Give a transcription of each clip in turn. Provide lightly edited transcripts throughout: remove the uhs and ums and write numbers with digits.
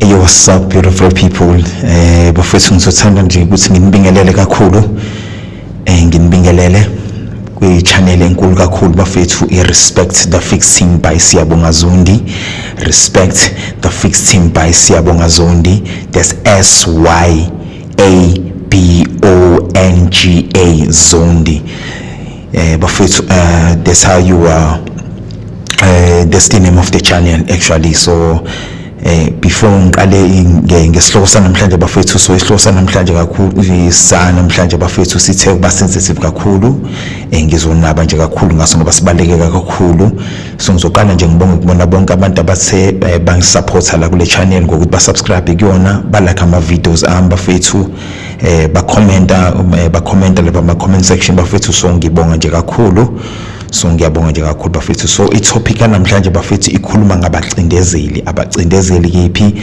Hey, what's up, beautiful people? Bafethu ngizothanda nje ukuthi nginibingelele kakhulu. Nginibingelele kwi-channel enkulu kakhulu bafethu i-Respect the Fixed Team by Siyabonga Zondi. Respect the Fixed Team by Siyabonga Zondi. That's SYABONGA Zondi. Bafethu, that's how you are. That's the name of the channel actually. So before ngiqale ngesihloko sanamhlanje bafethu, so isihloko sanamhlanje kakhulu namhlanje bafethu sithe ukuba sensitive kakhulu, ngizonaba nje kakhulu ngaso ngoba sibaleke kakhulu. So ngizoqala nje ngibonge kubona bonke abantu abathe bangisupporta la kule channel ngokuthi ba subscribe kuyona, ba like ama videos ami bafethu, ba commenta lapha ama comment section bafethu. So ngibonga nje kakhulu. So ngiyabonga nje kakhulu bafethu. So i-topic namhlanje bafethu ikhuluma ngabacindezeli. Abacindezeli kephi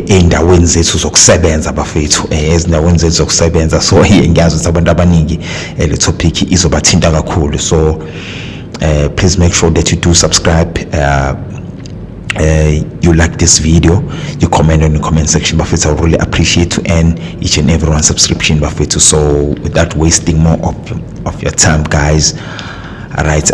endaweni zethu zokusebenza bafethu, ezindaweni zethu zokusebenza. So ngiyazi ukuthi abantu abaningi le topic izobathinta kakhulu. So please make sure that you do subscribe, you like this video, you comment on the comment section bafethu. I really appreciate to end each and every one subscription bafethu. So without wasting more of your time guys, all right,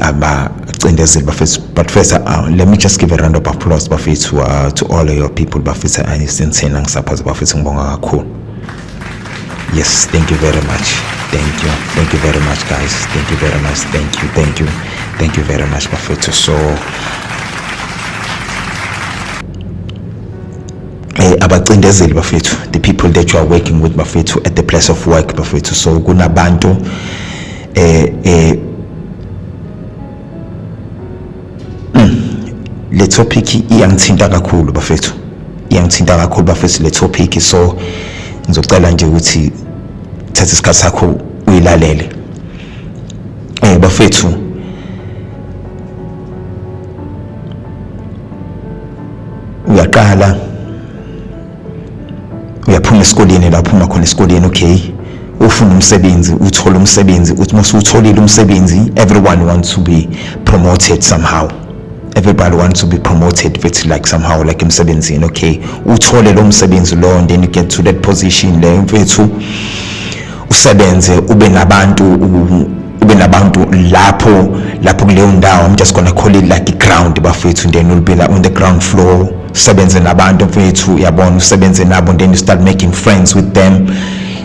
but first let me just give a round of applause to all of your people bafethu. Anisensena ngisaphaza bafethu, ngibonga kakhulu. Yes, thank you very much. Thank you very much guys. Thank you very much. Thank you very much bafethu. So abacindezeli bafethu, the people that you are working with bafethu at the place of work bafethu. So kunabantu le topic iyangithinta kakhulu bafethu, le topic. So ngizocela nje ukuthi thatha isikhathi sakho uyilalele bafethu. Uyaqala uyaphuma esikoleni, la uphuma khona esikoleni, okay, ufuna umsebenzi, uthola umsebenzi, uthi mase utholile umsebenzi, everyone wants to be promoted somehow. Everybody wants to be promoted, but like somehow like emsebenzini, okay, uthole lo msebenzi lo, and then you get to that position le mfethu usebenze, ube nabantu lapho kuleyo ndawo. I'm just gonna call it like a ground bafethu, and then you'll be like on the ground floor, usebenze nabantu mfethu, yabona, usebenze nabo, and then you start making friends with them,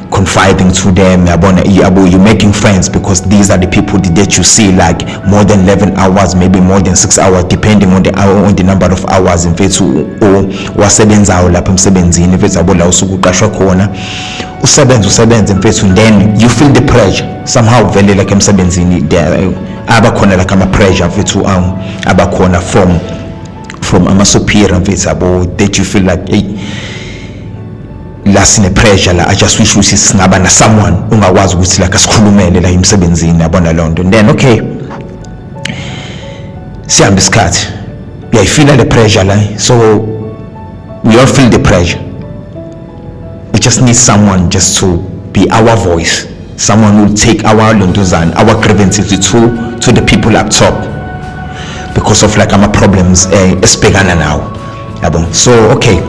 confiding to them, you're making friends because these are the people that you see like more than 11 hours, maybe more than 6 hours, depending on the number of hours mfethu wasebenzayo lapha emsebenzini mfethu. Yabo la usukuqashwa khona usebenze mfethu, and then you feel the pressure somehow vele like emsebenzini abakhona like ama pressure mfethu, abakhona from ama superior mfethu yabo, that you feel like hey, la sine pressure la, I just wish ukuthi singaba na someone ungakwazi ukuthi like asikhulumele la emsebenzini, yabona lonto. And then okay, siyamba isikhathi uyayifila le pressure la. So we all feel the pressure. We just need someone just to be our voice, someone who will take our lontozana, our grievances to the people up top because of like our problems esibhekana nawo, yabo. So okay,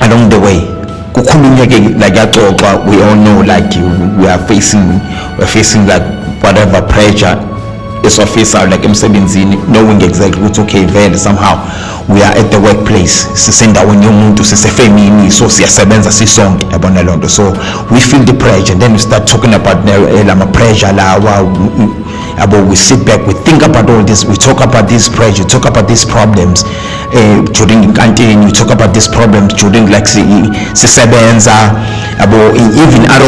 along the way kukhulunyeke like yaxoxa, we all know like we're facing like whatever pressure is face out like emsebenzini, knowing exactly what okay vele somehow we are at the workplace, sisendaweni yomuntu, sisefamily, so siyasebenza sisonke, yabona lonto. So we feel the pressure, and then we start talking about lama pressure lawa. We sit back, we think about all this, we talk about this pressure, talk about these problems during canteen, we talk about these problems during like sisebenza, even out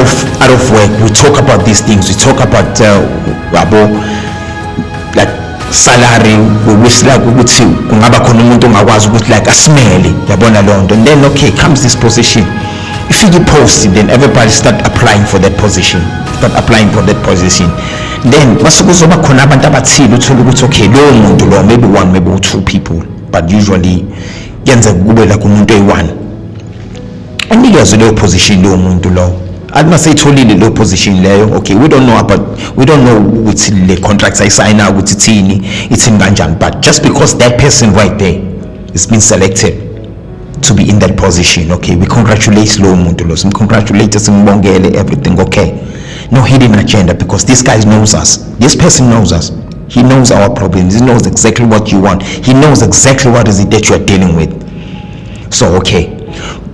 of work, we talk about these things, we talk about like salary, we wish like ukuthi kungaba khona umuntu ongakwazi ukuthi like asimele, yabona lonto. And then okay, comes this position, if you post it, then everybody start applying for that position, then masukuzoba khona abantu abathile, uthola ukuthi okay lo muntu lo maybe one, maybe two people, but usually yenza kube like umuntu oyi-1 anikezwe leyo position leyo muntu lo. Amaseyitholile leyo position leyo, okay, we don't know ukuthi le contracts ayisayina ukuthi ithini kanjani, but just because that person right there is being selected, to be in that position. Okay, we congratulate lo muntu lo, congratulate simbongele, everything okay. No hidden agenda, because this guy knows us. This person knows us. He knows our problems. He knows exactly what you want. He knows exactly what is it that you are dealing with. So okay,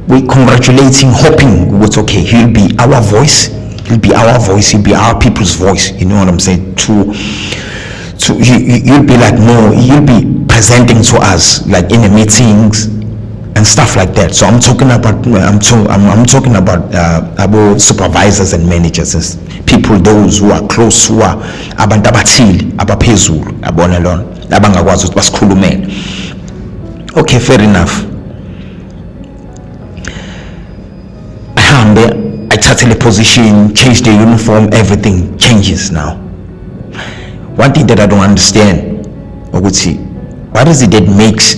we congratulate him, hoping what's okay. He'll be our voice. He'll be our voice. He'll be our people's voice. You know what I'm saying? You'll be like more. You'll be presenting to us like in the meetings and stuff like that. So I'm talking about about supervisors and managers, people those who are close, who are abantu abathile abaphezulu abona lona abangakwazi ukuthi basikhulumele. Okay, fair enough. I tattle the position, change the uniform, everything changes now. One thing that I don't understand, what is it that makes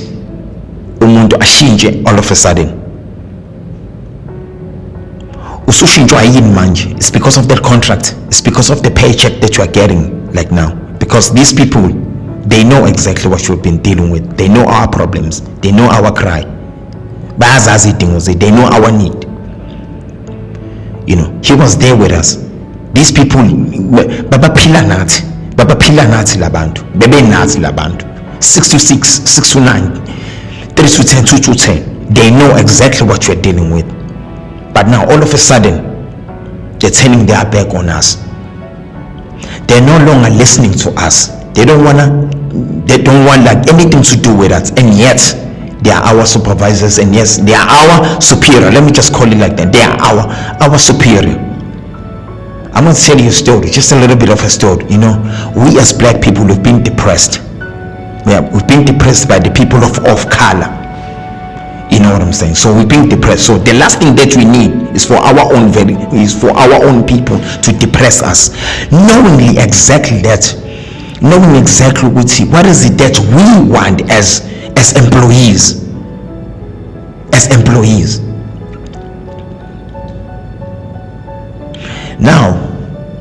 umuntu ashintshe all of a sudden? Usushintshwa yini manje? It's because of that contract. It's because of the paycheck that you are getting like now. Because these people, they know exactly what you've been dealing with. They know our problems. They know our cry. They know our need. You know, he was there with us. These people, baba phila nathi labantu, bebe nathi labantu. 6 to 6, 6 to 9, 3 to 10, 2 to 10. They know exactly what you're dealing with. But now all of a sudden, they're turning their back on us. They're no longer listening to us. They don't want like anything to do with us. And yet, they are our supervisors, and yes, they are our superior. Let me just call it like that. They are our superior. I'm going to tell you a story, just a little bit of a story. You know, we as black people, we've been depressed. We've been depressed by the people of color. You know what I'm saying? So we've been depressed. So the last thing that we need is for our own people to depress us, knowing exactly what is it that we want as employees. Now,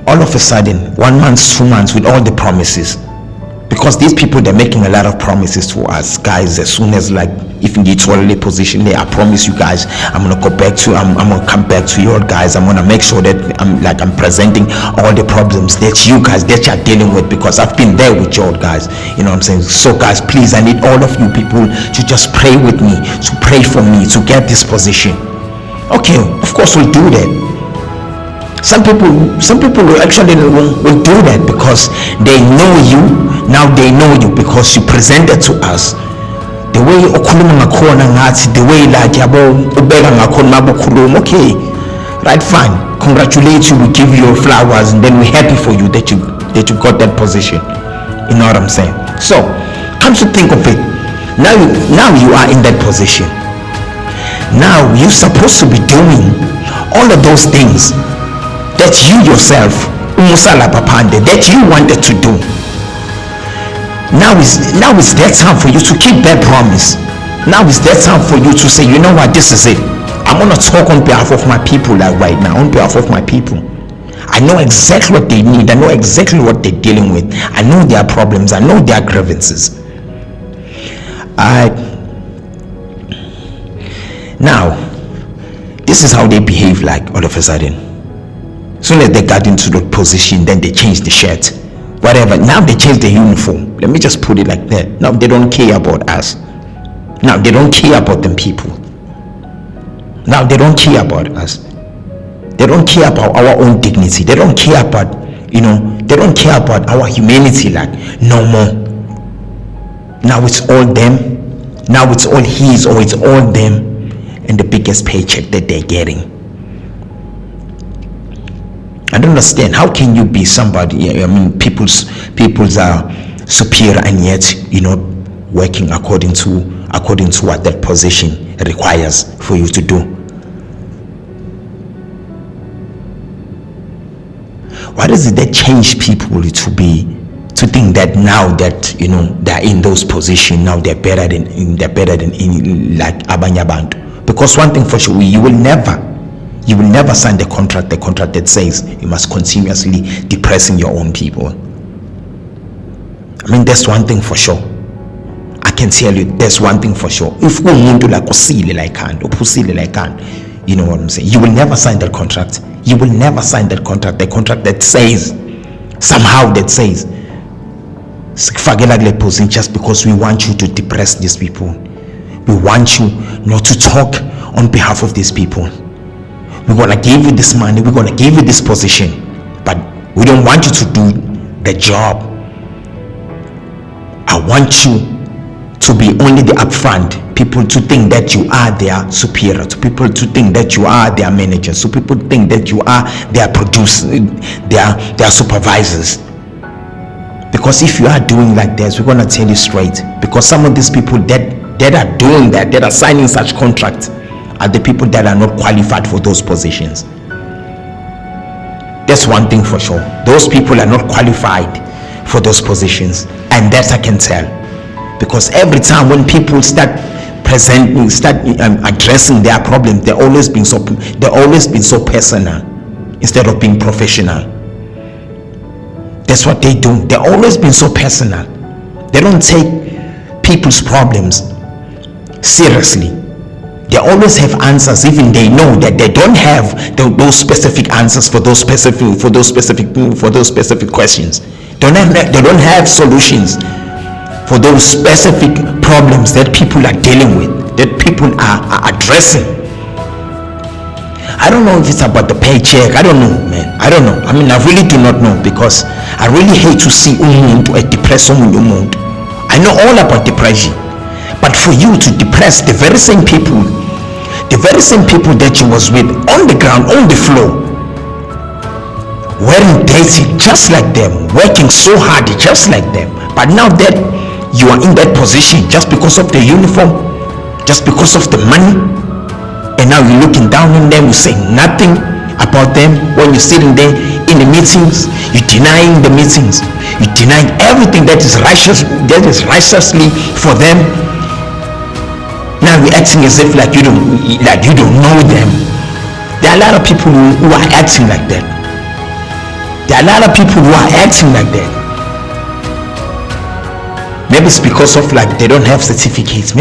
all of a sudden, 1 month, 2 months, with all the promises, because these people, they're making a lot of promises to us guys. As soon as, like, if you get to a position there, I promise you guys, I'm gonna come back to your guys. I'm gonna make sure that I'm presenting all the problems that you guys that you're dealing with, because I've been there with your guys. You know what I'm saying? So guys, please, I need all of you people to just pray with me, to pray for me to get this position. Okay, of course we'll do that. Some people will actually will do that because they know you. Now they know you because you presented to us. The way okhuluma ngakhona ngathi, the way like yabo ubeka ngakhona mabukhuluma. Okay, right, fine. Congratulate you. We give you your flowers, and then we're happy for you that you got that position. You know what I'm saying? So, come to think of it, now you are in that position. Now you're supposed to be doing all of those things that you yourself, that you wanted to do. Now it's that time for you to keep that promise. Now it's that time for you to say, you know what, this is it. I'm gonna talk on behalf of my people, like right now, on behalf of my people. I know exactly what they need. I know exactly what they're dealing with. I know their problems. I know their grievances. Now, this is how they behave, like all of a sudden. Soon as they got into the position, then they changed the shirt, whatever. Now they changed the uniform. Let me just put it like that. Now they don't care about us. Now they don't care about them people. Now they don't care about us. They don't care about our own dignity. They don't care about, they don't care about our humanity, like, no more. Now it's all them. Now it's all his, or it's all them, and the biggest paycheck that they're getting. I don't understand. How can you be somebody? I mean, people's are superior, and yet working according to what that position requires for you to do. What is it that changed people to think that now that they're in those positions, now they're better than like abanye abantu? Because one thing for sure, you will never sign the contract that says you must continuously depressing your own people. I mean, that's one thing for sure. can tell you there's one thing for sure. If umuntu like usile like hand, uphusile like hand, you know what I'm saying, you will never sign that contract. You will never sign that contract. The contract that says somehow that says sikufakela kule position just because we want you to depress these people. We want you not to talk on behalf of these people. We're gonna give you this money, we're gonna give you this position, but we don't want you to do the job. I want you to be only the upfront, people to think that you are their superior, to people to think that you are their managers, so people think that you are their producers, their supervisors. Because if you are doing like this, we're gonna tell you straight, because some of these people that are doing that are signing such contracts are the people that are not qualified for those positions. That's one thing for sure. Those people are not qualified for those positions, and that I can tell, because every time when people start addressing their problem, they're always been so personal instead of being professional. That's what they do. They're always been so personal. They don't take people's problems seriously. They always have answers, even they know that they don't have those specific answers for those specific questions. They don't have solutions for those specific problems that people are dealing with, that people are addressing. I don't know if it's about the paycheck. I don't know, man. I don't know. I mean, I really do not know, because I really hate to see umuntu depress umuntu. I know all about depression, but for you to depress the very same people that you was with on the ground, on the floor, wearing dirty just like them, working so hard just like them, but now that you are in that position just because of the uniform, just because of the money, and now you're looking down on them, you say nothing about them. When you're sitting there in the meetings, you're denying the meetings, you're denying everything that is righteously for them. Now you're acting as if like you don't know them. There are a lot of people who are acting like that. Maybe it's because of like they don't have certificates.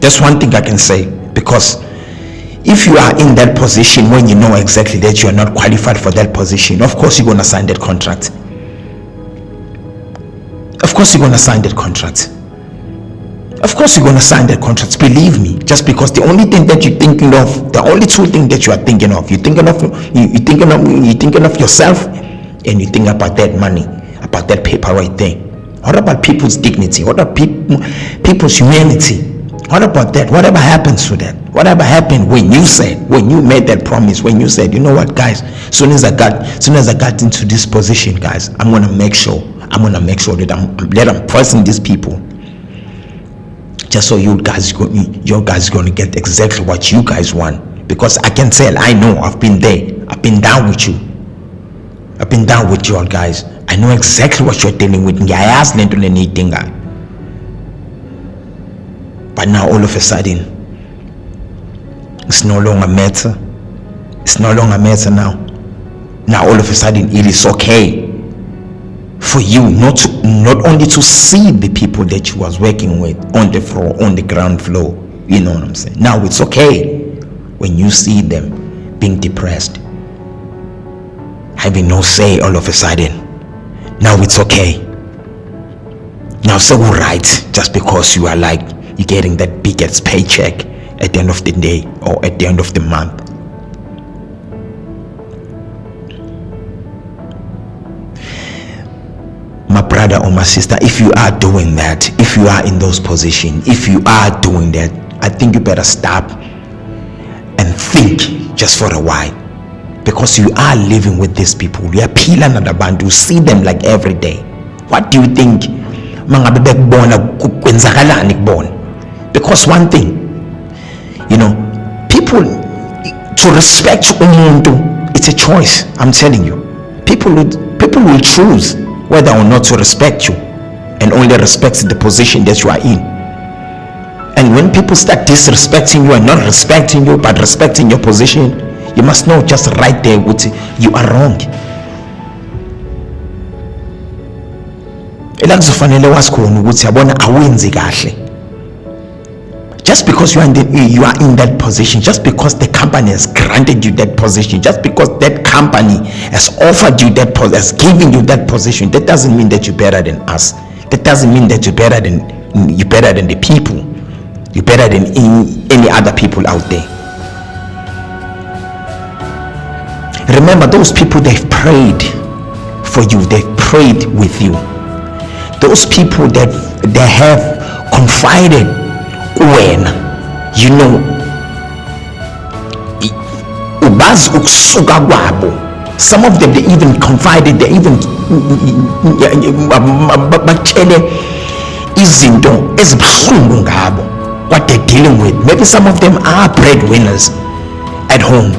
That's one thing I can say, because if you are in that position when you know exactly that you are not qualified for that position, of course you're going to sign that contract. Believe me, just because the only thing that you're thinking of, the only two things that you are thinking of, you're thinking of yourself, and you think about that money, about that paper right there. What about people's dignity? What about people's humanity? What about that? Whatever happens to that? Whatever happened when you made that promise, when you said, you know what, guys, soon as I got into this position, guys, I'm gonna make sure that I'm pressing these people, just so you guys gonna get exactly what you guys want. Because I can tell, I know, I've been there, I've been down with you all guys. I know exactly what you're dealing with. But now all of a sudden, it's no longer matter. Now all of a sudden it is okay for you not only to see the people that you was working with on the floor, on the ground floor. You know what I'm saying? Now it's okay when you see them being depressed, having no say all of a sudden. Now it's okay. Now it's all right, just because you are like, you're getting that biggest paycheck at the end of the day or at the end of the month. My brother or my sister, if you are doing that, if you are in those positions, if you are doing that, I think you better stop and think just for a while, because you are living with these people. You are pila na dabantu, you see them like every day. What do you think? Because one thing, people, to respect umuntu, it's a choice. I'm telling you, people will choose whether or not to respect you, and only respect the position that you are in. And when people start disrespecting you and not respecting you but respecting your position, you must know just right there you are wrong. ela kuzofanele wazi khona ukuthi yabona awenzi kahle. Just because you are in that position, just because the company has granted you that position, just because that company has offered you that position, has given you that position, that doesn't mean that you're better than us. That doesn't mean that you're better than the people. You're better than any other people out there. Remember, those people, they've prayed for you, they've prayed with you. Those people that they have confided when, you know, ubazi ukusuka kwabo. Some of them, they even confided, they even batshele izinto ezibuhlungu ngabo, what they're dealing with. Maybe some of them are breadwinners at home,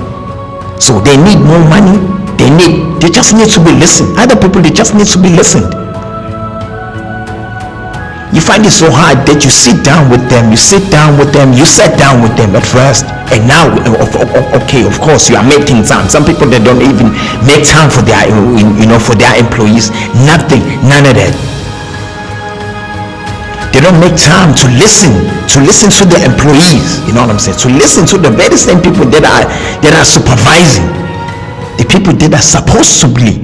so they need more money. They just need to be listened. Other people, they just need to be listened. You find it so hard that you sit down with them, you sat down with them at first, and now, okay, of course, you are making time. Some people, they don't even make time for their, for their employees. Nothing, none of that. They don't make time to listen to the employees. You know what I'm saying? To listen to the very same people that are supervising, the people that are supposed to be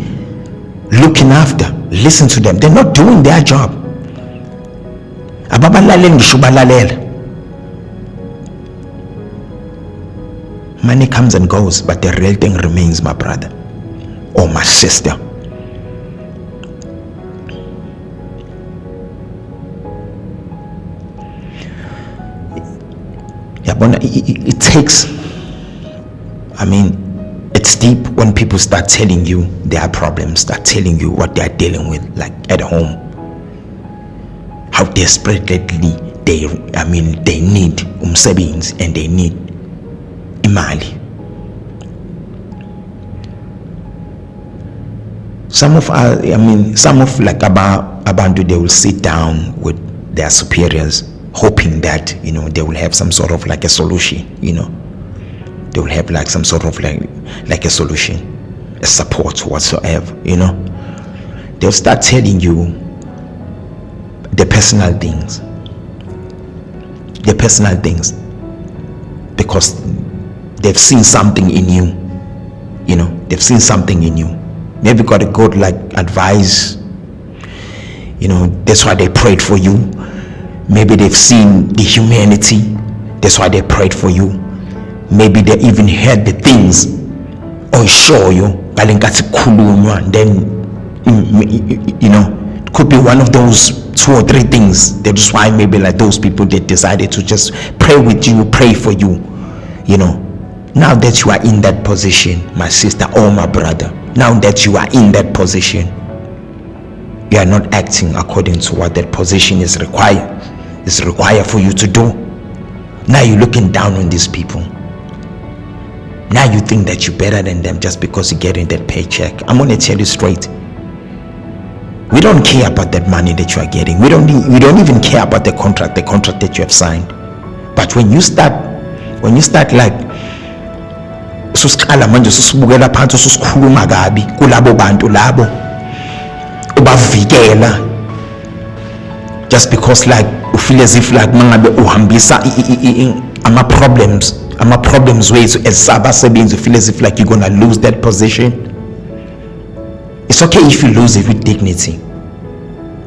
looking after. Listen to them. They're not doing their job. Ababalaleli ngisho balalela. Money comes and goes, but the real thing remains, my brother or my sister. It takes, it's deep when people start telling you their problems, start telling you what they're dealing with, like at home, how desperately they need umsebenzi and they need imali. Some of abantu, they will sit down with their superiors, hoping that they will have some sort of like a solution. They will have like some sort of like a solution, a support whatsoever. They'll start telling you the personal things because they've seen something in you. They've seen something in you. Maybe got a good like advice. That's why they prayed for you. Maybe they've seen the humanity. That's why they prayed for you. Maybe they even heard the things or show you. Then it could be one of those 2 or 3 things. That's why maybe like those people, they decided to just pray with you, pray for you. Now that you are in that position, my sister or my brother, now that you are in that position, you are not acting according to what that position is required for you to do. Now you're looking down on these people. Now you think that you're better than them just because you're getting that paycheck. I'm going to tell you straight. We don't care about that money that you are getting. We don't even care about the contract that you have signed. But when you start like susiqala manje susibukela phansi susikhuluma kabi kulabo bantu labo ubavikela just because like you feel as if like mangabe uhambisa ama problems ways as abasebenzi, you feel as if like you're gonna lose that position. It's okay if you lose it with dignity.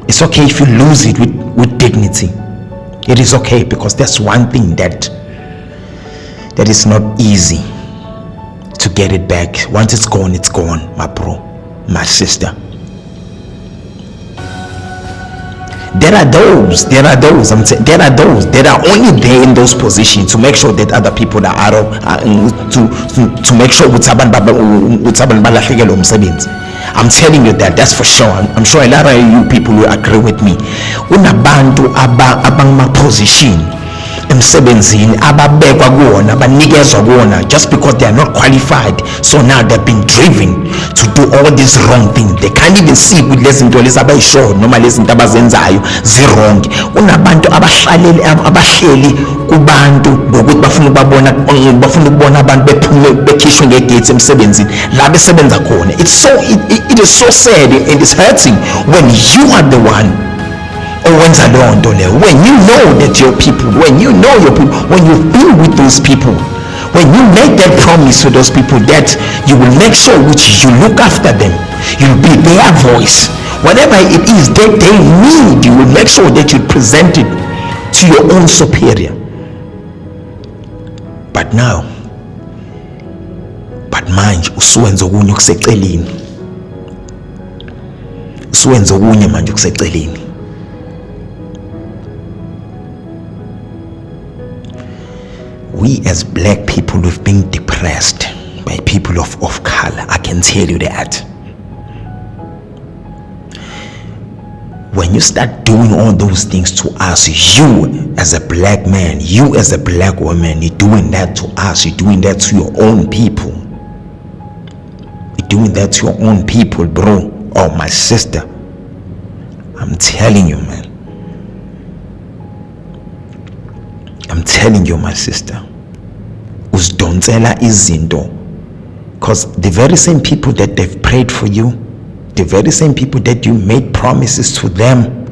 It's okay if you lose it with dignity. It is okay, because that's one thing that is not easy to get it back. Once it's gone, my bro, my sister. There are those that are only there in those positions to make sure that other people are out of to make sure I'm telling you that's for sure. I'm sure a lot of you people will agree with me. Unabantu abang ma position emsebenzini ababekwa kuwona abanikezwa kuwona just because they are not qualified, so now they've been driven to do all these wrong things. They can't even see ukuthi lezi zinto lezi abayishoyo noma lezi zinto abazenzayo zirong. Kunabantu abahleli kubantu ngokuthi bafuna ukubona abantu bephume bekhishwe ngegates emsebenzini la besebenza khona. It is so sad and it's hurting when you are the one owenza leyo nto leyo, when you know that your people, when you know your people, when you've been with those people, when you make that promise to those people that you will make sure which you look after them, you'll be their voice, whatever it is that they need, you will make sure that you present it to your own superior. But manje usuwenza okunye okuseceleni, usuwenza okunye manje okuseceleni. We as black people, we've been depressed by people of color. I can tell you that. When you start doing all those things to us, you as a black man, you as a black woman, you're doing that to us, you're doing that to your own people. You're doing that to your own people, bro. Oh, my sister. I'm telling you, man. I'm telling you, my sister. Usidonsela izinto, because the very same people that they've prayed for you, the very same people that you made promises to them,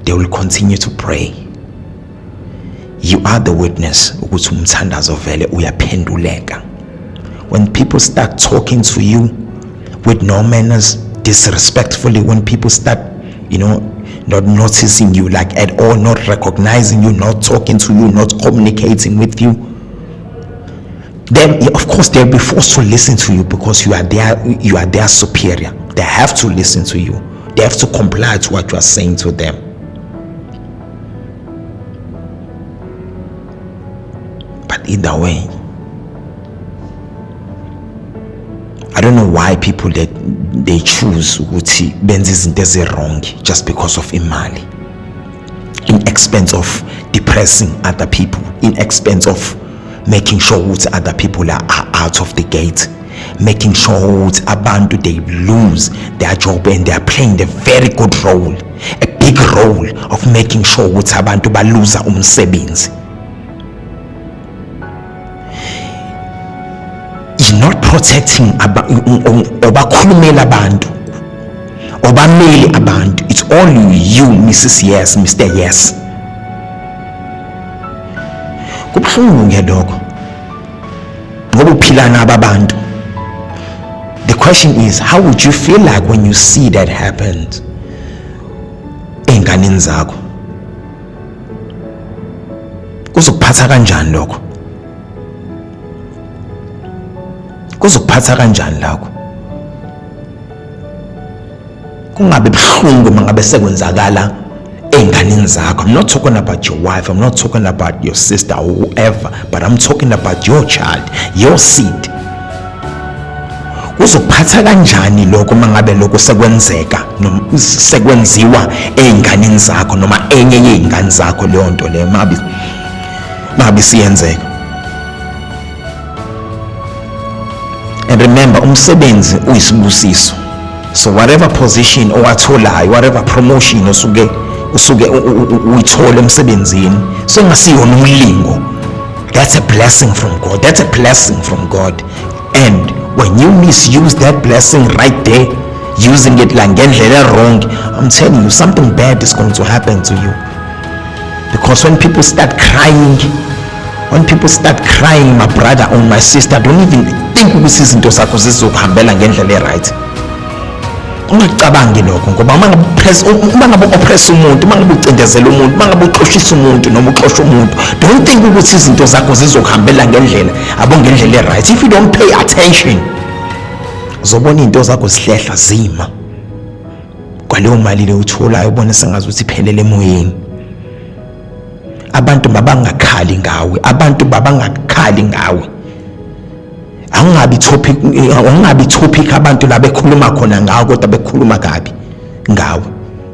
they will continue to pray. You are the witness ukuthi umthandazo vele uyaphenduleka. When people start talking to you with no manners, disrespectfully, when people start, not noticing you like at all, not recognizing you, not talking to you, not communicating with you, then of course they'll be forced to listen to you because you are their superior. They have to listen to you. They have to comply to what you are saying to them. But either way, I don't know why people that they choose ukuthi benze izinto ezi-wrong just because of imali, in expense of depressing other people, in expense of making sure ukuthi other people are out of the gate, making sure ukuthi abantu they lose their job, and they are playing the very good role, a big role of making sure ukuthi abantu baluza umsebenzi. You're not protecting obakhulumela abantu, obameli abantu. It's only you, Mrs. Yes, Mr. Yes. Kubuhlungu ngiyadoko ngoba uphila nabo abantu. The question is, how would you feel like when you see that happens enganeni zakho? Kuzokuphatha kanjani lokho? Kuzokuphatha kanjani lakho? Kungabe buhlungu mangabe sekwenzakala enganeni zakho. I'm not talking about your wife, I'm not talking about your sister or whoever, but I'm talking about your child, your seed. Kuzokuphatha kanjani lokho mangabe lokho sekwenzeka noma sekwenziwa enganeni zakho noma enye yeingane zakho leyo nto le mabi siyenzeka? And remember, umsebenzi uyisibusiso. So whatever position owatholayo, whatever promotion usuke uyithola emsebenzini, so ngasiyona umlingo, that's a blessing from God. That's a blessing from God. And when you misuse that blessing right there, using it like ngendlela wrong, I'm telling you, something bad is going to happen to you. Because when people start crying, my brother or my sister, don't even think ukuthi izinto zakho zizokuhambela ngendlela e-right. Ungacabangi lokho, ngoba uma ngabe oppress umuntu, uma ngabe ucindezela umuntu, uma ngabe uxoshisa umuntu noma uxosha umuntu, don't think ukuthi izinto zakho zizokuhambela ngendlela ngendlela e-right. If you don't pay attention, uzobona into zakho zihlehla zima. Kwaleyo mali le utholayo ubona sengazuthi iphelele emoyeni. Abantu babangakhali ngawe, angabi topic abantu la bekhuluma khona ngawe kodwa bekhuluma kabi ngawe.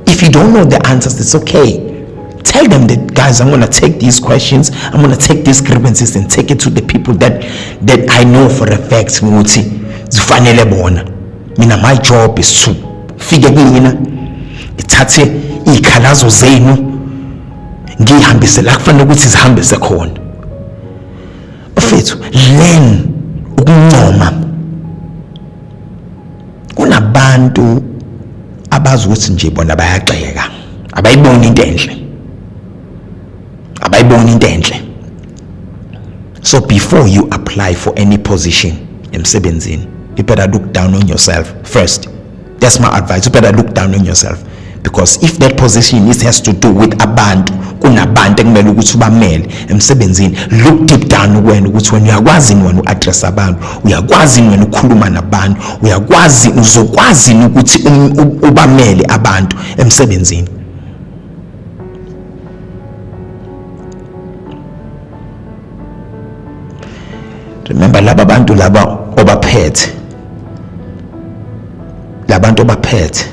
If you don't know the answers, it's okay. Tell them that, guys, I'm going to take these questions, I'm going to take these grievances and take it to the people that I know for a fact ukuthi zifanele bona. Mina, my job is to figure mina ngithathe izikhalazo zenu ngihambise la kufanele ukuthi zihambise khona. Bafethu, learn ukuncoma. Kunabantu abazi ukuthi nje bona bayagxeka, abayiboni into enhle. So before you apply for any position emsebenzini, you better look down on yourself first. That's my advice. You better look down on yourself, because if that position has to do with abantu, kunabantu ekumele ukuthi ubamele emsebenzini, look deep down wena ukuthi wena uyakwazi wena uaddress abantu, uyakwazi wena ukukhuluma nabantu, uzokwazi ukuthi ubamele abantu emsebenzini. Remember, laba bantu laba obaphethe, labantu obaphethe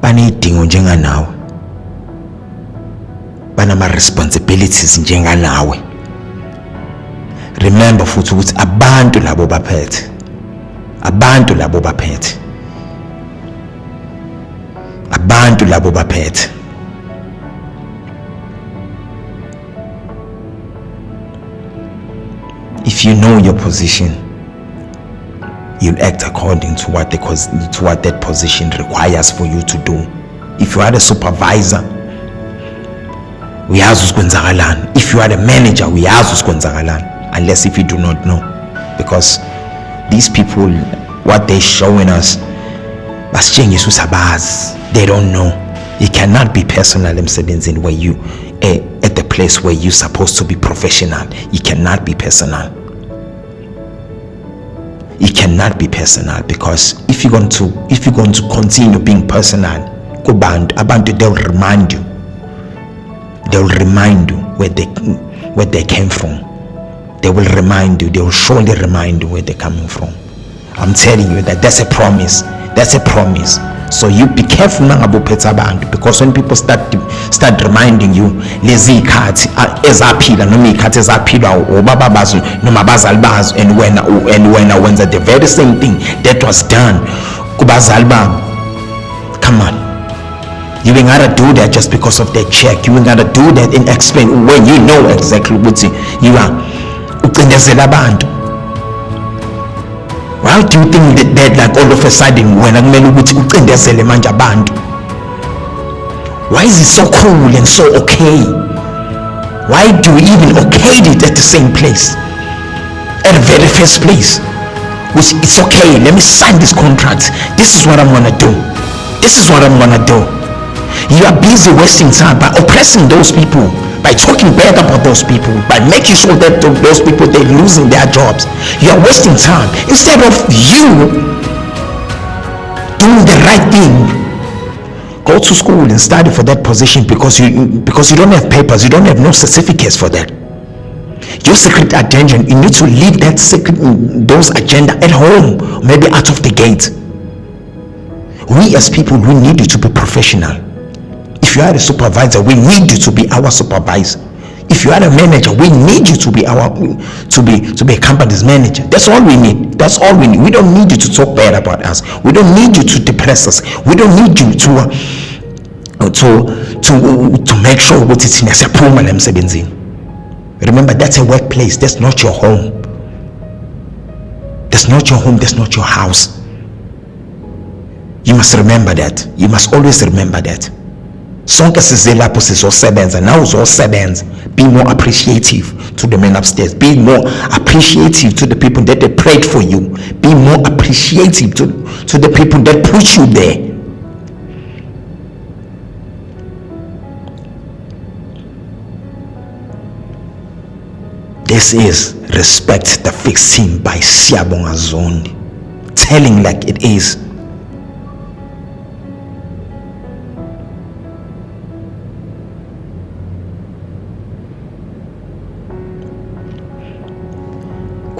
banezidingo njenganawe, banama responsibilities njenganawe. Remember futhi ukuthi abantu labo baphethe. If you know your position, you'll act according to what that position requires for you to do. If you are a supervisor, uyazi usikwenzakalani. If you are a manager, uyazi usikwenzakalani. Unless if you do not know, because these people, what they're showing us, basitshengisa usabazi, they don't know. It cannot be personal emsebenzini where you at the place where you're supposed to be professional. It cannot be personal. It cannot be personal, because if you're going to continue being personal, abantu, they'll remind you where they came from. They will surely remind you where they're coming from. I'm telling you that's a promise. So you be careful abantu, because when people start reminding you lezi ikhathi ezaphila noma ikhathi ezaphilwa obaba bazo noma abazali bazo, and when the very same thing that was done kubazali babo, come on, you ain't gotta do that just because of that check. You ain't gotta do that and explain when you know exactly what you are ucindezela abantu. Why do you think that like all of a sudden when akumele ukuthi ucindezele manje abantu? Why is it so cool and so okay? Why do we even okay it at the same place, at the very first place? Which it's okay, let me sign this contract, this is what I'm gonna do. You are busy wasting time by oppressing those people, by talking bad about those people, by making sure that those people, they're losing their jobs. You are wasting time instead of you doing the right thing. Go to school and study for that position, because you don't have papers, you don't have no certificates for that. Your secret agenda, you need to leave those agenda at home, maybe out of the gate. We as people, we need you to be professional. If you are a supervisor, we need you to be our supervisor. If you are a manager, we need you to be a company's manager. That's all we need. We don't need you to talk bad about us. We don't need you to depress us. We don't need you to make sure what it's in as a program emsebenzini. Remember, that's a workplace. That's not your home. That's not your house. You must remember that. You must always remember that. Sonke sizelapho sizosebenza, now uzosebenza. Be more appreciative to the men upstairs. Be more appreciative to the people that they prayed for you. Be more appreciative to the people that put you there. This is Respect the Fixed Team by Siyabonga Zondi. Telling like it is.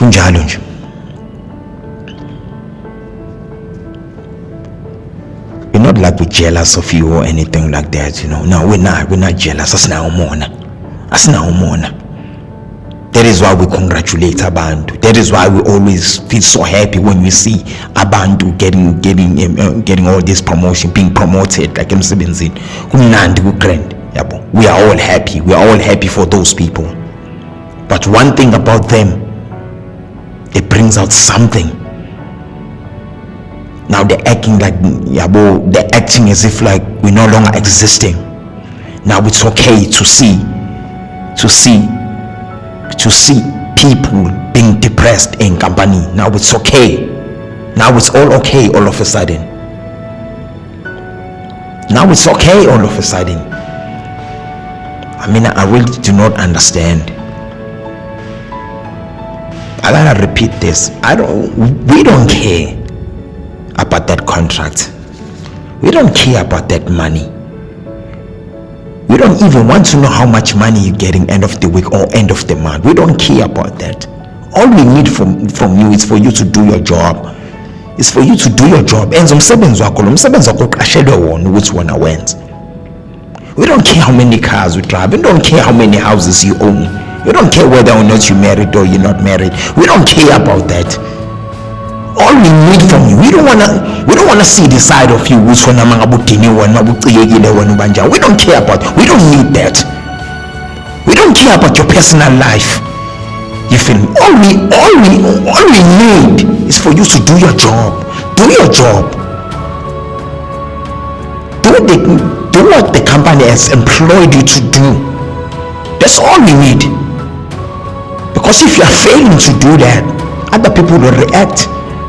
kunjalo nje. not like we're jealous of you or anything like that, No, we're not jealous. Asinaumona. That is why we congratulate abantu. That is why we always feel so happy when we see abantu getting all this promotion, being promoted like emsebenzini. Kumnandi kugrand. Yabo. We are all happy. We are all happy for those people. But one thing about them, it brings out something. Now they're acting like they're acting as if like we're no longer existing. Now it's okay to see people being depressed in company. Now it's okay. Now it's all okay all of a sudden. Now it's okay all of a sudden. I mean, I really do not understand. I gotta repeat this. We don't care about that contract. We don't care about that money. We don't even want to know how much money you're getting end of the week or end of the month. We don't care about that. All we need from you is for you to do your job. It's for you to do your job. And umsebenzi wakho uqashelwe wona ukuthi wona wenza. We don't care how many cars you drive. We don't care how many houses you own. We don't care whether or not you're married or you're not married. We don't care about that. All we need from you, we don't wanna see the side of you which one among abutini one ubanja. We don't care about. We don't need that. We don't care about your personal life. You feel me? All we need is for you to do your job. Do your job. Do what the company has employed you to do. That's all we need. Because if you are failing to do that, other people will react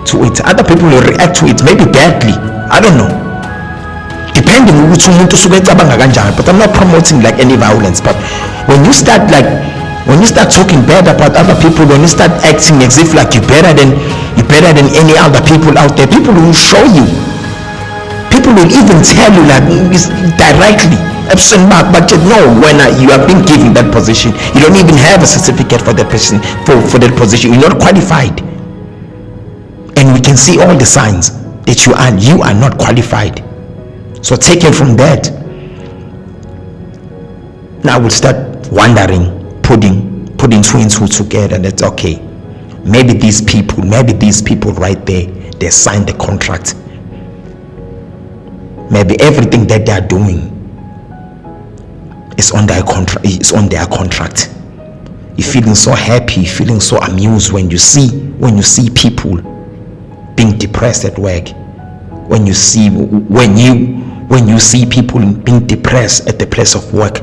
to it. Other people will react to it, maybe badly. I don't know. Depending on which umuntu usuke ecabanga kanjani. But I'm not promoting like any violence. But when you start talking bad about other people, when you start acting as if like you're better than any other people out there, people will show you. People will even tell you like directly. But no, when you have been given that position, you don't even have a certificate for that position. For that position, you're not qualified. And we can see all the signs that you are not qualified. So take it from that. Now we'll start wondering, putting two and two together. That's okay. Maybe these people right there, they signed the contract. Maybe everything that they are doing is on their contract. You're feeling so happy, feeling so amused when you see people being depressed at work. When you see people being depressed at the place of work.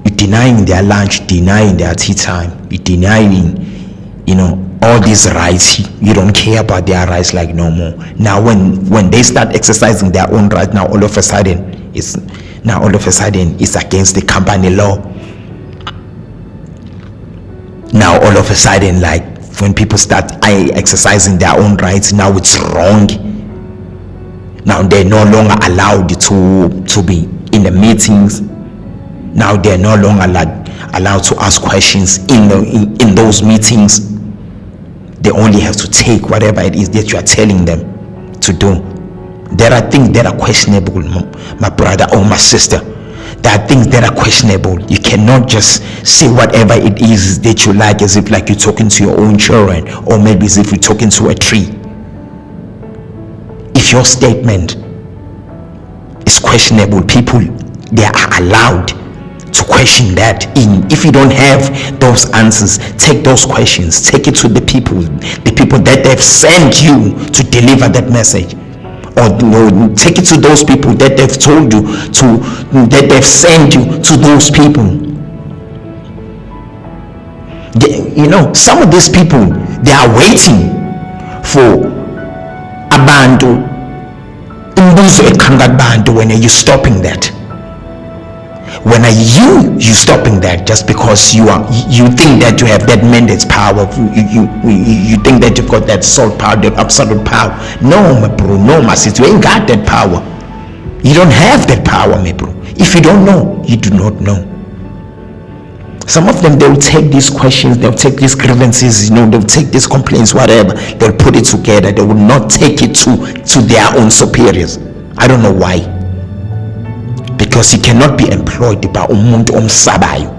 You're denying their lunch, denying their tea time, you're denying, all these rights. You don't care about their rights like no more. Now when they start exercising their own rights, now all of a sudden it's against the company law. Now all of a sudden, like when people start exercising their own rights, now it's wrong. Now they're no longer allowed to be in the meetings. Now they're no longer allowed to ask questions in those meetings. They only have to take whatever it is that you are telling them to do. There are things that are questionable, my brother or my sister. There are things that are questionable. You cannot just say whatever it is that you like as if like you're talking to your own children, or maybe as if you're talking to a tree. If your statement is questionable, people, they are allowed to question that. If you don't have those answers, take those questions, take it to the people that they've sent you to deliver that message, or take it to those people that they've told you that they've sent you to those people. Some of these people, they are waiting for abantu imbuzo eqhamuka kubantu. When are you stopping that? When are you stopping that just because you think that you have that mandate's power? You think that you've got that sole power, that absolute power? No, my bro, no, my sister, you ain't got that power. You don't have that power, my bro. If you don't know, you do not know. Some of them, they'll take these questions, they'll take these grievances, they'll take these complaints, whatever, they'll put it together. They will not take it to their own superiors. I don't know why. Because you cannot be employed by umuntu omsabayo.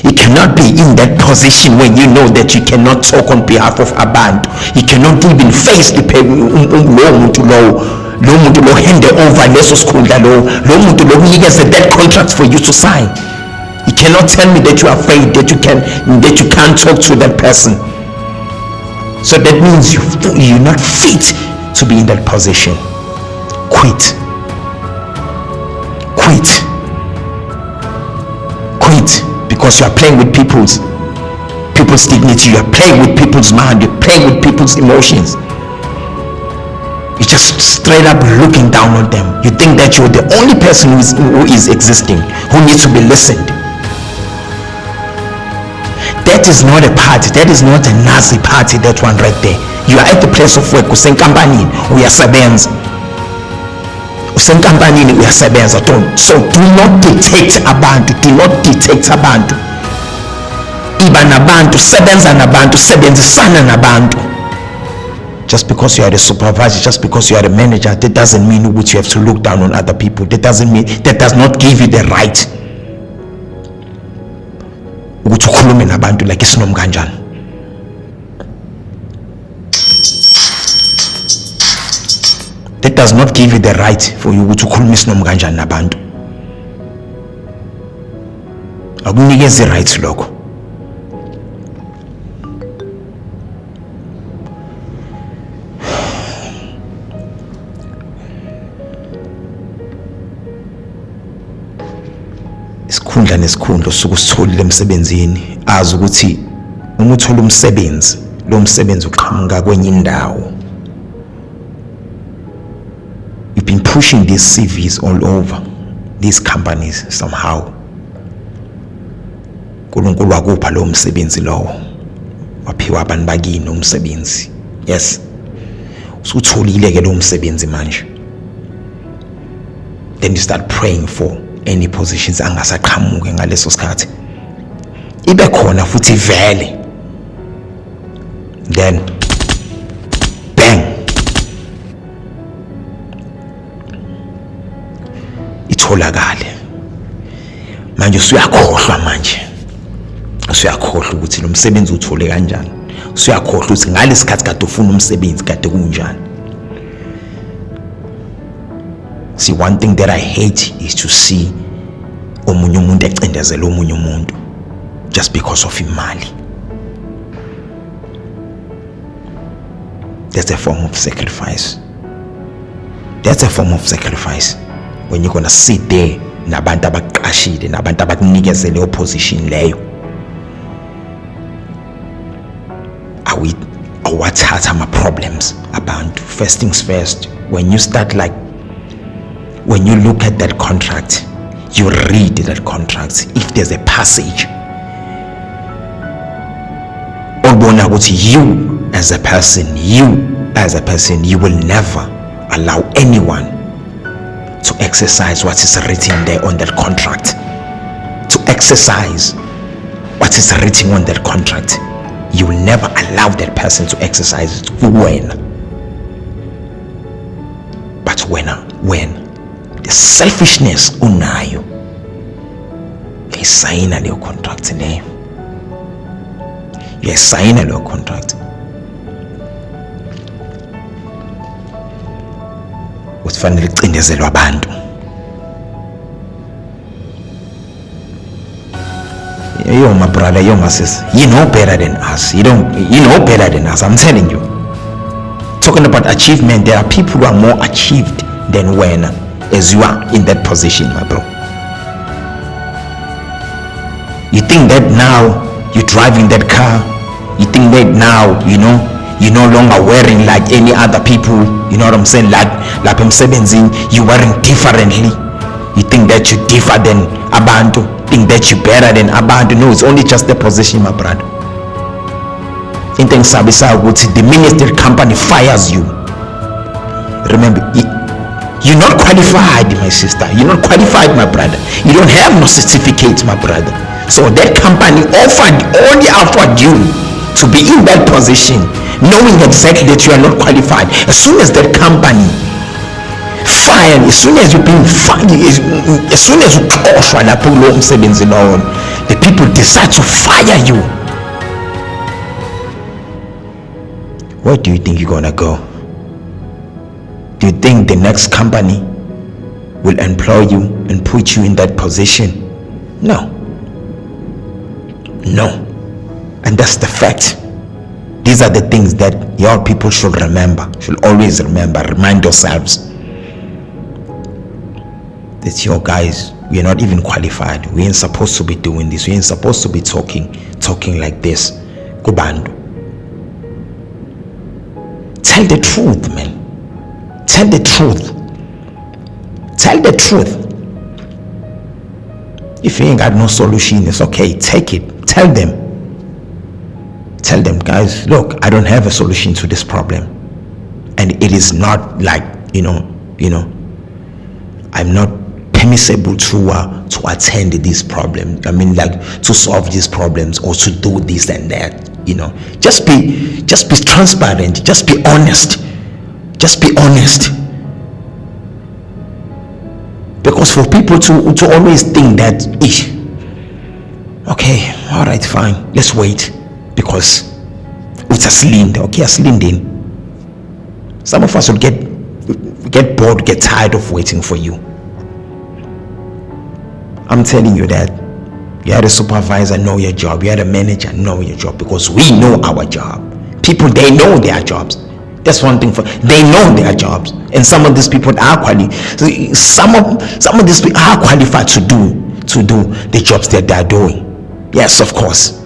You cannot be in that position when you know that you cannot talk on behalf of abantu. You cannot even face the muntu lo hand over leso sikhundla lo muntu lo kunikeze that contract for you to sign. You cannot tell me that you are afraid that you can't talk to that person. So that means you're not fit to be in that position. Quit. Because you are playing with people's dignity, you are playing with people's mind, you're playing with people's emotions. You're just straight up looking down on them. You think that you're the only person who is existing, who needs to be listened. That is not a party, that is not a Nazi party, that one right there. You are at the place of work, usenkampanini uyasebenza. Usenkampanini uyasebenza. So do not dictate abantu, Iba nabantu, sebenza nabantu, sebenzisana nabantu. Just because you are the supervisor, just because you are the manager, that doesn't mean which you have to look down on other people. That does not give you the right ukuthi ukhulume nabantu like isinomkanjani. That does not give you the right for you ukuthi ukhulume isinomkanjani nabantu. Akunikeze right lokho. Isikhundla nesikhundla suku sitholile emsebenzini, azi ukuthi uma uthola umsebenzi, lo msebenzi uqhamuka kwenye indawo. You've been pushing these CVs all over these companies somehow. uNkulunkulu wakupha lo msebenzi lowo, waphiwa abantu bakini umsebenzi. Yes, usutholile ke lo msebenzi manje. Then you start praying for any positions angasaqhamuke ngaleso sikhathi, ibe khona futhi vele, then bang, itholakale. Manje usuyakhohlwa ukuthi lo msebenzi uthole kanjani. Usuyakhohlwa ukuthi ngalesikhathi kade ufuna umsebenzi kade kunjani. See, one thing that I hate is to see omunye umuntu ecindezela omunye umuntu just because of imali. That's a form of sacrifice. When you're gonna sit there nabantu abaqashile, nabantu abakunikezele opposition leyo, awathatha ama problems abantu. First things first, when you look at that contract, you read that contract. If there's a passage, obona ukuthi you as a person, you will never allow anyone to exercise what is written there on that contract. To exercise what is written on that contract, you will never allow that person to exercise it. But when the selfishness unayo, you sign a new contract name. You sign a new contract. Ufanele ucindezelwe abantu. Yo, my brother, yo, my sister, you know better than us. You know better than us. I'm telling you. Talking about achievement, there are people who are more achieved than when as you are in that position, my bro. You think that now you're driving that car, you think that now, you're no longer wearing like any other people, you know what I'm saying? Like emsebenzini, you're wearing differently. You think that you differ than abantu, think that you're better than abantu. No, it's only just the position, my brother. Into sabisa ukuthi the minute the company fires you, remember, You're not qualified, my sister. You're not qualified, my brother. You don't have no certificate, my brother. So that company only offered you to be in that position, knowing exactly that you are not qualified. As soon as that company fired, as soon as you've been fired, as soon as you xoshwa lapho kulowo msebenzi lowo, the people decide to fire you. Where do you think you're gonna go? Do you think the next company will employ you and put you in that position? No. And that's the fact. These are the things that your people should remember, should always remember. Remind yourselves that your guys, we are not even qualified. We ain't supposed to be doing this. We ain't supposed to be talking like this. Kubandu. Tell the truth, man. Tell the truth. Tell the truth. If you ain't got no solution, it's okay. Take it. Tell them, guys, look, I don't have a solution to this problem. And it is not like, I'm not permissible to attend these problems. I mean, like, to solve these problems or to do this and that. Just be transparent. Just be honest. Because for people to always think that, okay, all right, fine, let's wait, because it's a slind. Okay, a slinding. Some of us will get bored, get tired of waiting for you. I'm telling you that. You had a supervisor, know your job. You had a manager, know your job, because we know our job. People, they know their jobs. That's one thing. They know their jobs, and some of these people are qualified. Some of these people are qualified to do the jobs that they are doing. Yes, of course.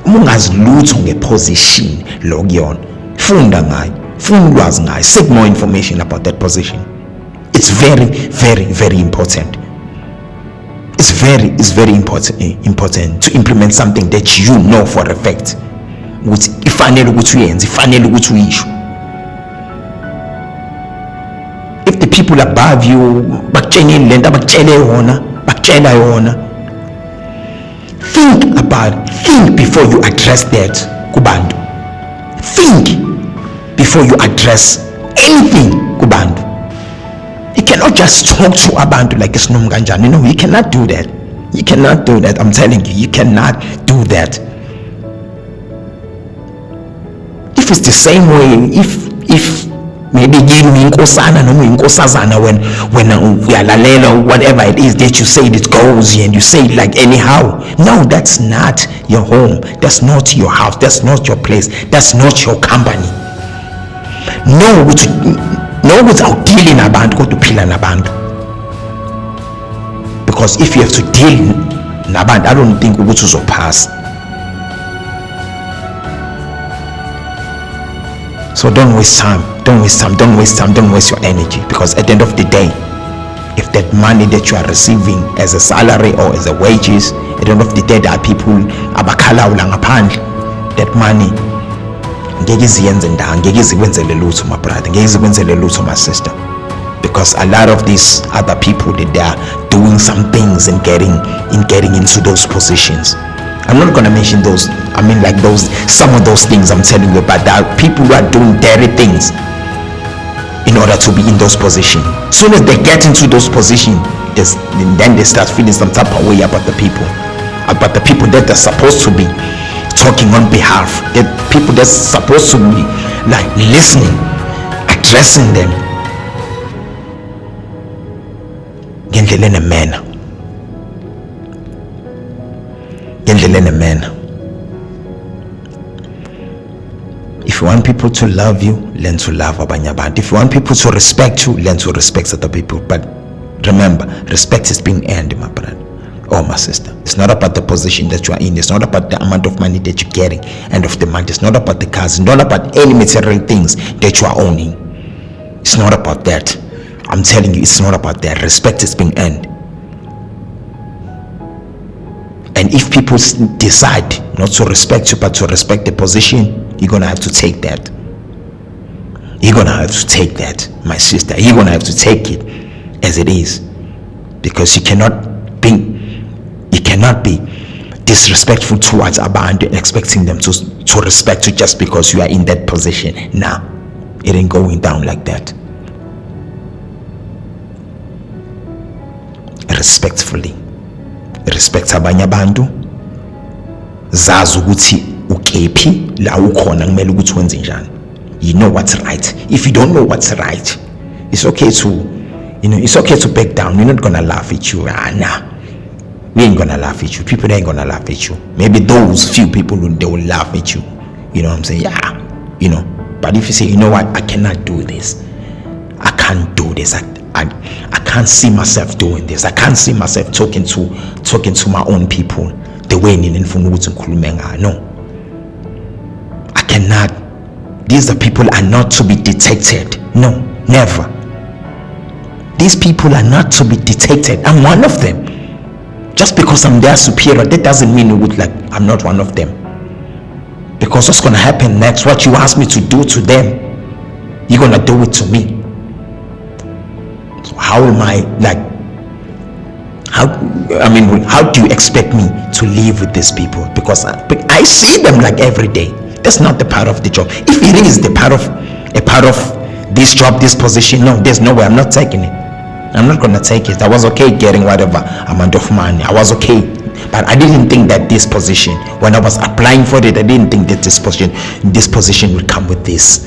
Ungazi lutho ngeposition lo kuyona. Funda ngayo. Funda ulwazi ngayo. Seek more information about that position. It's very, very, very important. It's very important to implement something that you know for a fact. Ifanele ukuthi uyenze, ifanele ukuthi uyisho. If the people above you bakutshela lento abakutshela yona, think before you address that kubantu. Think before you address anything kubantu. You cannot just talk to abantu like it's nomganjani. No, you cannot do that. I'm telling you, you cannot do that. If it's the same way, if maybe you inkosana noma inkosazana when uyalalela whatever it is that you say, it goes and you say it like anyhow. No, that's not your home. That's not your house. That's not your place. That's not your company. No, without dealing abantu kodwa uphila nabantu. Because if you have to deal nabantu, I don't think ukuthi uzopass. So don't waste time. Don't waste your energy. Because at the end of the day, if that money that you are receiving as a salary or as a wages, at the end of the day, there are people abakhalawula ngaphandle. That money ngeke iziyenze ndanga, ngeke izikwenzele lutho, my brother, ngeke izikwenzele lutho, my sister. Because a lot of these other people, they are doing some things and getting into those positions. I'm not gonna mention those. I mean, like some of those things I'm telling you about. There are people who are doing dirty things in order to be in those positions. As soon as they get into those positions, then they start feeling some type of way about the people that they're supposed to be talking on behalf. The people that's supposed to be like listening, addressing them. Ngendlela manner. If you want people to love you, learn to love abanye abantu. If you want people to respect you, learn to respect other people. But remember, respect is being earned, my brother or my sister. It's not about the position that you are in. It's not about the amount of money that you're getting end of the month. It's not about the cars. It's not about any material things that you are owning. It's not about that. I'm telling you, it's not about that. Respect is being earned. And if people decide not to respect you but to respect the position, you're gonna have to take that. You're gonna have to take that, my sister. You're gonna have to take it as it is, because you cannot be disrespectful towards abantu, expecting them to respect you just because you are in that position. Nah, it ain't going down like that. Respectfully, respect abanye abantu, zazi ukuthi ukephi la ukhona kumele ukuthi wenze njani. You know what's right. If you don't know what's right, it's okay to back down. We're not gonna laugh at you. Nah, we ain't gonna laugh at you. People ain't gonna laugh at you. Maybe those few people, they will laugh at you. You know what I'm saying? Yeah, but if you say, you know what, I cannot do this, I can't do this, I can't see myself doing this, I can't see myself talking to my own people the way no, I cannot. These people are not to be detected. No, never. These people are not to be detected. I'm one of them. Just because I'm their superior, that doesn't mean I'm not one of them. Because what's gonna happen next, what you ask me to do to them, you're gonna do it to me. So how am I how do you expect me to live with these people? Because I see them every day. That's not the part of the job. If it is a part of this job, this position, no, there's no way. I'm not taking it. I'm not gonna take it. I was okay getting whatever amount of money. I was okay, but I didn't think that this position, when I was applying for it, I didn't think that this position would come with this.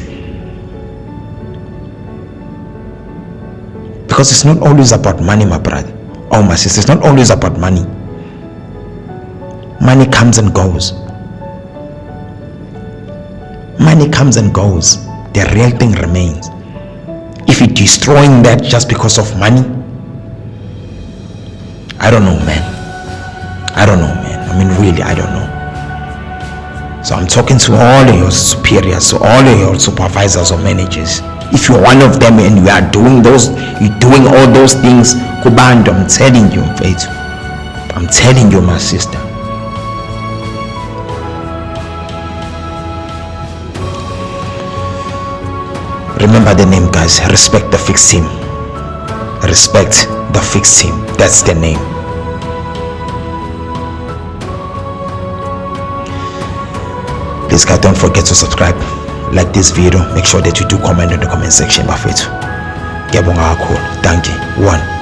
Because it's not always about money, my brother. Oh, my sister, it's not always about money. Money comes and goes. Money comes and goes. The real thing remains. If you're destroying that just because of money, I don't know, man. Really, I don't know. So I'm talking to all of your superiors, to all of your supervisors or managers. If you're one of them and you're doing all those things, Kubando, I'm telling you, Faith. I'm telling you, my sister. Remember the name, guys. Respect the fixed team. Respect the fixed team. That's the name. Please, guys, don't forget to subscribe, like this video. Make sure that you do comment in the comment section. Thank you. 1